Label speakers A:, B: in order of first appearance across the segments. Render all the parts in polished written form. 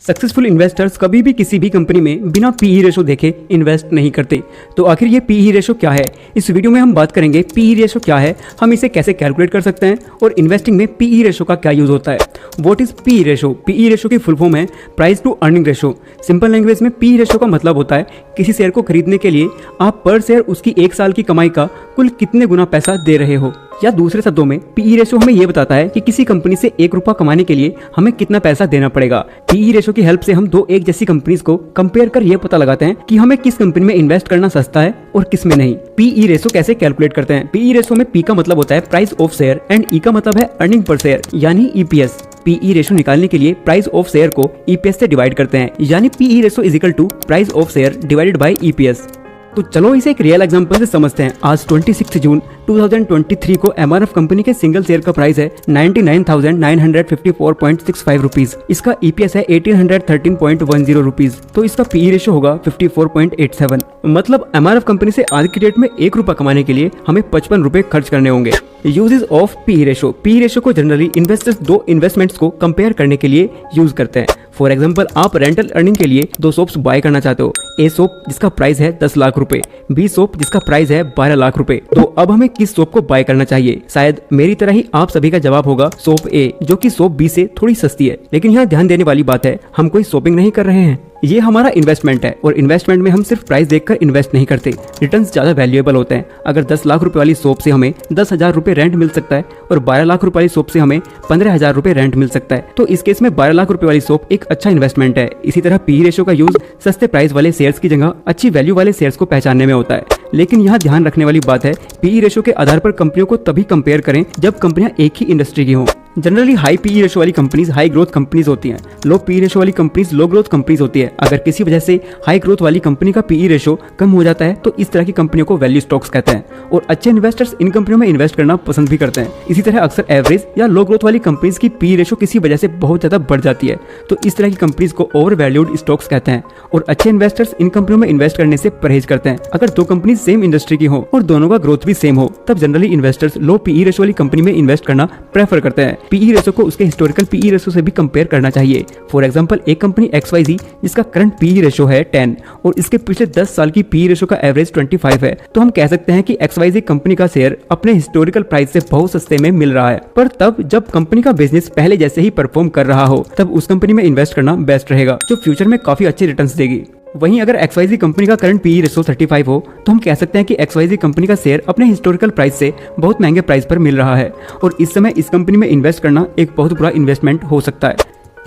A: Successful investors कभी भी किसी भी कंपनी में बिना पीई रेशो देखे इन्वेस्ट नहीं करते। तो आखिर ये पीई रेशो क्या है, इस वीडियो में हम बात करेंगे पीई रेशो क्या है, हम इसे कैसे कैलकुलेट कर सकते हैं और इन्वेस्टिंग में पीई रेशो का क्या यूज होता है। What is PE ratio? PE ratio की फुल फॉर्म है price to earning ratio. Simple language में पीई रेशो का मतलब होता है किसी शेयर को खरीदने के लिए आप पर शेयर उसकी एक साल की कमाई का कुल कितने गुना पैसा दे रहे हो। या दूसरे शब्दों में पीई रेशो हमें यह बताता है कि किसी कंपनी से ₹1 कमाने के लिए हमें कितना पैसा देना पड़ेगा। पीई रेशो की हेल्प से हम दो एक जैसी कंपनीज को कंपेयर कर यह पता लगाते हैं कि हमें किस कंपनी में इन्वेस्ट करना सस्ता है और किस में नहीं। पीई रेशो कैसे कैलकुलेट करते हैं? पीई रेशो में पी का मतलब होता है प्राइस ऑफ शेयर एंड ई का मतलब है अर्निंग पर शेयर यानी ईपीएस। पीई रेशो निकालने के लिए प्राइस ऑफ शेयर को ईपीएस से डिवाइड करते हैं यानी PE ratio is equal to price of share divided by EPS. तो चलो इसे एक रियल एग्जांपल से समझते हैं। आज 26 जून 2023 को एमआरएफ कंपनी के सिंगल शेयर का प्राइस है 99,954.65 रुपीज। इसका ईपीएस है 1813.10 रुपीज। तो इसका पीई रेशो होगा 54.87। मतलब एमआरएफ कंपनी से आज की डेट में ₹1 कमाने के लिए हमें ₹55 खर्च करने होंगे। Uses of PE ratio. PE ratio को जनरली इन्वेस्टर्स दो इन्वेस्टमेंट्स को कंपेयर करने के लिए यूज करते हैं। फॉर एग्जाम्पल, आप रेंटल अर्निंग के लिए दो शॉप्स बाय करना चाहते हो। ए शॉप जिसका प्राइस है 10 लाख रुपए, बी शॉप जिसका प्राइस है 12 लाख रुपए। तो अब हमें किस शॉप को बाय करना चाहिए? शायद मेरी तरह ही आप सभी का जवाब होगा शॉप ए, जो कि शॉप बी से थोड़ी सस्ती है। लेकिन यहाँ ध्यान देने वाली बात है, हम कोई शॉपिंग नहीं कर रहे हैं, ये हमारा इन्वेस्टमेंट है और इन्वेस्टमेंट में हम सिर्फ प्राइस देखकर इन्वेस्ट नहीं करते। रिटर्न्स ज्यादा वैल्यूएबल होते हैं। अगर 10 लाख रुपए वाली शॉप से हमें 10,000 रुपए रेंट मिल सकता है और 12 लाख रुपए वाली शॉप से हमें 15,000 रुपए रेंट मिल सकता है, तो इस केस में 12 लाख रुपए वाली शॉप एक अच्छा इन्वेस्टमेंट है। इसी तरह पीई रेशो का यूज सस्ते प्राइस वाले शेयर्स की जगह अच्छी वैल्यू वाले शेयर्स को पहचानने में होता है। लेकिन यहाँ ध्यान रखने वाली बात है, पीई रेशो के आधार पर कंपनियों को तभी कंपेयर करें जब कंपनियां एक ही इंडस्ट्री की हों। जनरली हाई पीई रेशो वाली कंपनीज हाई ग्रोथ कंपनीज होती हैं, लो पीई रेशो वाली कंपनीज लो ग्रोथ कंपनीज होती है। अगर किसी वजह से हाई ग्रोथ वाली कंपनी का पीई रेशो कम हो जाता है तो इस तरह की कंपनियों को वैल्यू स्टॉक्स कहते हैं और अच्छे इन्वेस्टर्स इन कंपनियों में इन्वेस्ट करना पसंद भी करते हैं। इसी तरह अक्सर एवरेज या लो ग्रोथ वाली कंपनीज की पीई रेशो किसी वजह से बहुत ज्यादा बढ़ जाती है, तो इस तरह की कंपनीज को ओवर वैल्यूड स्टॉक्स कहते हैं और अच्छे इन्वेस्टर्स इन कंपनियों में इन्वेस्ट करने से परहेज करते हैं। अगर दो कंपनी सेम इंडस्ट्री की हो और दोनों का ग्रोथ भी सेम हो, तब जनरली इन्वेस्टर्स लो पीई रेशो वाली कंपनी में इन्वेस्ट करना प्रेफर करते हैं। पीई रेशो को उसके हिस्टोरिकल पीई रेशो से भी कंपेयर करना चाहिए। फॉर एग्जांपल, एक कंपनी XYZ जिसका करंट पीई रेशो है 10 और इसके पिछले 10 साल की पीई रेशो का एवरेज 25 है, तो हम कह सकते हैं कि XYZ कंपनी का शेयर अपने हिस्टोरिकल प्राइस से बहुत सस्ते में मिल रहा है। पर तब जब कंपनी का बिजनेस पहले जैसे ही परफॉर्म कर रहा हो, तब उस कंपनी में इन्वेस्ट करना बेस्ट रहेगा, जो फ्यूचर में काफी अच्छे रिटर्न्स देगी। वहीं अगर XYZ कंपनी का करंट पीई रेशो 35 हो, तो हम कह सकते हैं कि XYZ कंपनी का शेयर अपने हिस्टोरिकल प्राइस से बहुत महंगे प्राइस पर मिल रहा है और इस समय इस कंपनी में इन्वेस्ट करना एक बहुत बुरा इन्वेस्टमेंट हो सकता है।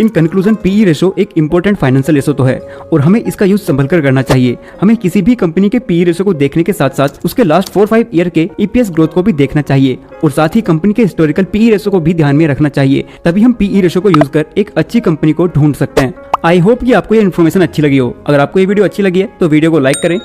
A: इन कंक्लूजन, पीई रेशो एक इंपॉर्टेंट फाइनेंशियल रेशो तो है और हमें इसका यूज संभल कर करना चाहिए। हमें किसी भी कंपनी के पीई रेशो को देखने के साथ साथ उसके लास्ट 4-5 ईयर के ईपीएस ग्रोथ को भी देखना चाहिए और साथ ही कंपनी के हिस्टोरिकल पीई रेशो को भी ध्यान में रखना चाहिए। तभी हम पीई रेशो को यूज कर एक अच्छी कंपनी को ढूंढ सकते हैं। आई होप कि आपको ये इन्फॉर्मेशन अच्छी लगी हो। अगर आपको ये वीडियो अच्छी लगी है तो वीडियो को लाइक करें